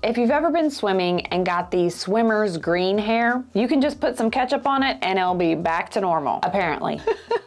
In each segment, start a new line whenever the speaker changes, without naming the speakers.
If you've ever been swimming and got the swimmer's green hair, you can just put some ketchup on it and it'll be back to normal, apparently.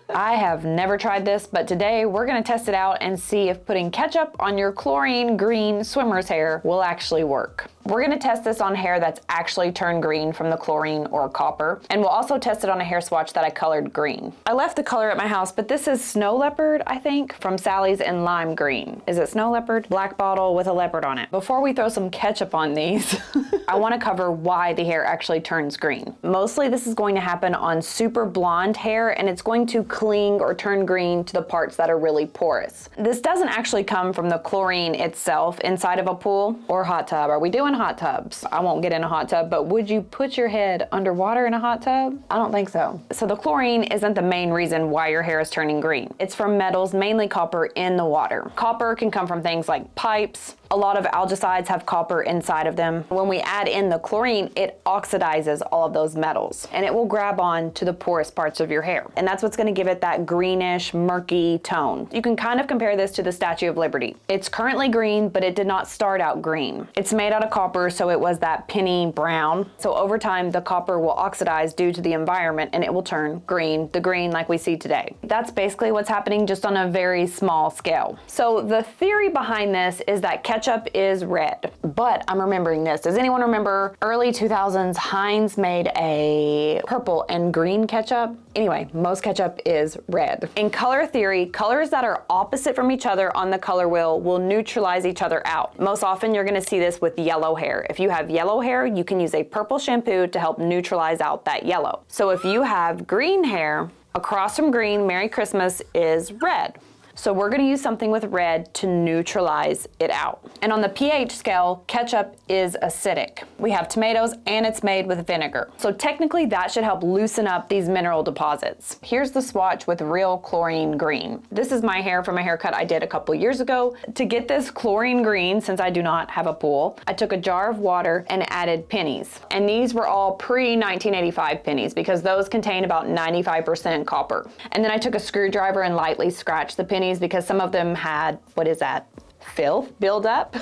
I have never tried this, but today we're gonna test it out and see if putting ketchup on your chlorine green swimmer's hair will actually work. We're gonna test this on hair that's actually turned green from the chlorine or copper, and we'll also test it on a hair swatch that I colored green. I left the color at my house, but this is Snow Leopard, I think, from Sally's in lime green. Is it Snow Leopard? Black bottle with a leopard on it. Before we throw some ketchup on these, I wanna cover why the hair actually turns green. Mostly this is going to happen on super blonde hair, and it's going to cling or turn green to the parts that are really porous. This doesn't actually come from the chlorine itself inside of a pool or hot tub. Are we doing hot tubs? I won't get in a hot tub, but would you put your head underwater in a hot tub? I don't think so. So the chlorine isn't the main reason why your hair is turning green. It's from metals, mainly copper, in the water. Copper can come from things like pipes. A lot of algicides have copper inside of them. When we add in the chlorine, it oxidizes all of those metals and it will grab on to the porous parts of your hair. And that's what's gonna give it that greenish, murky tone. You can kind of compare this to the Statue of Liberty. It's currently green, but it did not start out green. It's made out of copper, so it was that penny brown. So over time, the copper will oxidize due to the environment and it will turn green, the green like we see today. That's basically what's happening, just on a very small scale. So the theory behind this is that ketchup is red, but I'm remembering this. Does anyone remember early 2000s Heinz made a purple and green ketchup? Anyway, most ketchup is red. In color theory, colors that are opposite from each other on the color wheel will neutralize each other out. Most often you're gonna see this with yellow hair. If you have yellow hair, you can use a purple shampoo to help neutralize out that yellow. So if you have green hair, across from green, Merry Christmas is red. So we're gonna use something with red to neutralize it out. And on the pH scale, ketchup is acidic. We have tomatoes and it's made with vinegar. So technically that should help loosen up these mineral deposits. Here's the swatch with real chlorine green. This is my hair from a haircut I did a couple years ago. To get this chlorine green, since I do not have a pool, I took a jar of water and added pennies. And these were all pre-1985 pennies because those contain about 95% copper. And then I took a screwdriver and lightly scratched the pennies because some of them had, what is that? Filth build up,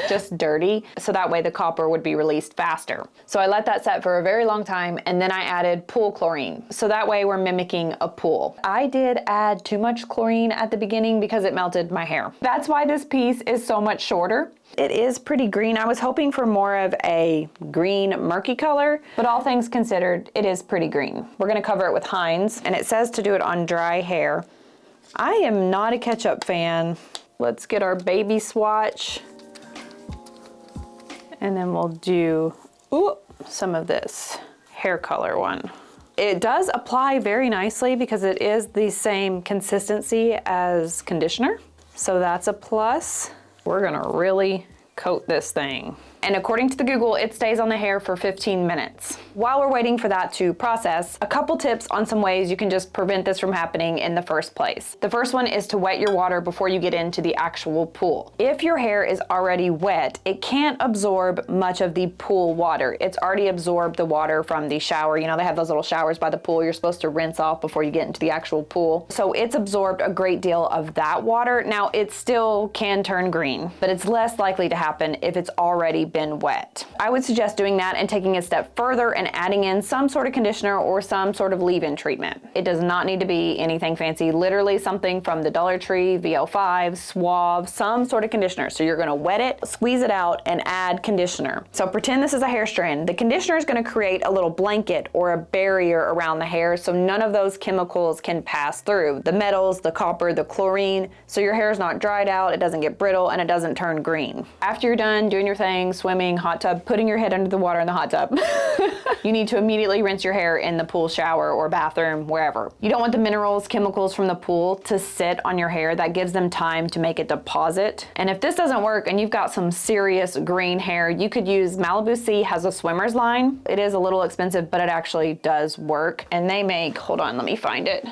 just dirty. So that way the copper would be released faster. So I let that set for a very long time and then I added pool chlorine. So that way we're mimicking a pool. I did add too much chlorine at the beginning because it melted my hair. That's why this piece is so much shorter. It is pretty green. I was hoping for more of a green murky color, but all things considered, it is pretty green. We're gonna cover it with Heinz and it says to do it on dry hair. I am not a ketchup fan. Let's get our baby swatch. And then we'll do some of this hair color one. It does apply very nicely because it is the same consistency as conditioner. So that's a plus. We're gonna really coat this thing. And according to the Google, it stays on the hair for 15 minutes. While we're waiting for that to process, a couple tips on some ways you can just prevent this from happening in the first place. The first one is to wet your water before you get into the actual pool. If your hair is already wet, it can't absorb much of the pool water. It's already absorbed the water from the shower. You know, they have those little showers by the pool you're supposed to rinse off before you get into the actual pool. So it's absorbed a great deal of that water. Now, it still can turn green, but it's less likely to happen if it's already been wet. I would suggest doing that and taking it a step further and adding in some sort of conditioner or some sort of leave-in treatment. It does not need to be anything fancy, literally something from the Dollar Tree, VO5, Suave, some sort of conditioner. So you're gonna wet it, squeeze it out, and add conditioner. So pretend this is a hair strand. The conditioner is gonna create a little blanket or a barrier around the hair so none of those chemicals can pass through. The metals, the copper, the chlorine, so your hair is not dried out, it doesn't get brittle, and it doesn't turn green. After you're done doing your thing, swimming, hot tub, putting your head under the water in the hot tub, you need to immediately rinse your hair in the pool shower or bathroom, wherever. You don't want the minerals, chemicals from the pool to sit on your hair. That gives them time to make a deposit. And if this doesn't work and you've got some serious green hair, you could use Malibu Sea has a swimmer's line. It is a little expensive, but it actually does work. And they make, hold on, let me find it.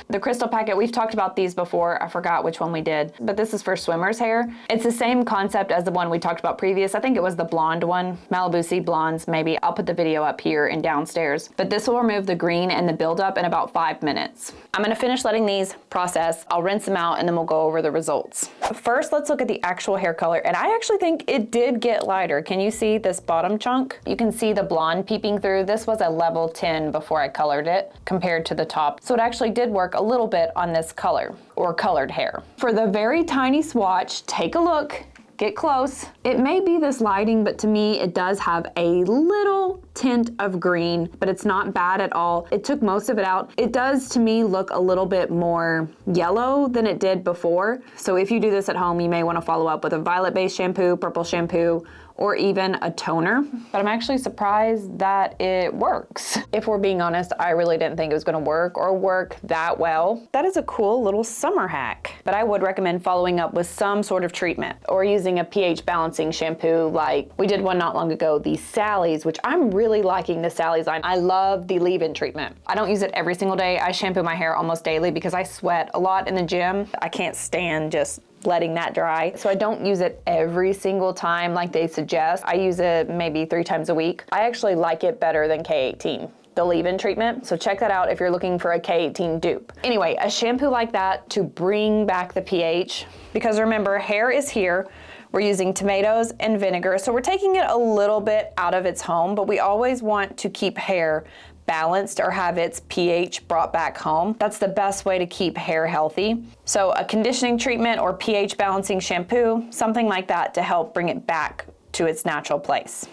The crystal packet, we've talked about these before. I forgot which one we did, but this is for swimmer's hair. It's the same concept as the one we talked about previous. I think it was the blonde one, Malibu Sea Blondes maybe. I'll put the video up here and downstairs. But this will remove the green and the buildup in about 5 minutes. I'm gonna finish letting these process. I'll rinse them out and then we'll go over the results. First, let's look at the actual hair color. And I actually think it did get lighter. Can you see this bottom chunk? You can see the blonde peeping through. This was a level 10 before I colored it compared to the top. So it actually did work a little bit on this color or colored hair. For the very tiny swatch, take a look. Get close. It may be this lighting, but to me, it does have a little tint of green, but it's not bad at all. It took most of it out. It does, to me, look a little bit more yellow than it did before. So if you do this at home, you may want to follow up with a violet-based shampoo, purple shampoo, or even a toner. But I'm actually surprised that it works. If we're being honest, I really didn't think it was gonna work or work that well. That is a cool little summer hack. But I would recommend following up with some sort of treatment or using a pH balancing shampoo like we did one not long ago, the Sally's, which I'm really liking the Sally's line. I love the leave-in treatment. I don't use it every single day. I shampoo my hair almost daily because I sweat a lot in the gym. I can't stand just letting that dry. So I don't use it every single time like they suggest. I use it maybe 3 times a week. I actually like it better than K18, the leave-in treatment. So check that out if you're looking for a K18 dupe. Anyway, a shampoo like that to bring back the pH, because remember, hair is here. We're using tomatoes and vinegar. So we're taking it a little bit out of its home, but we always want to keep hair balanced or have its pH brought back home. That's the best way to keep hair healthy. So a conditioning treatment or pH balancing shampoo, something like that to help bring it back to its natural place.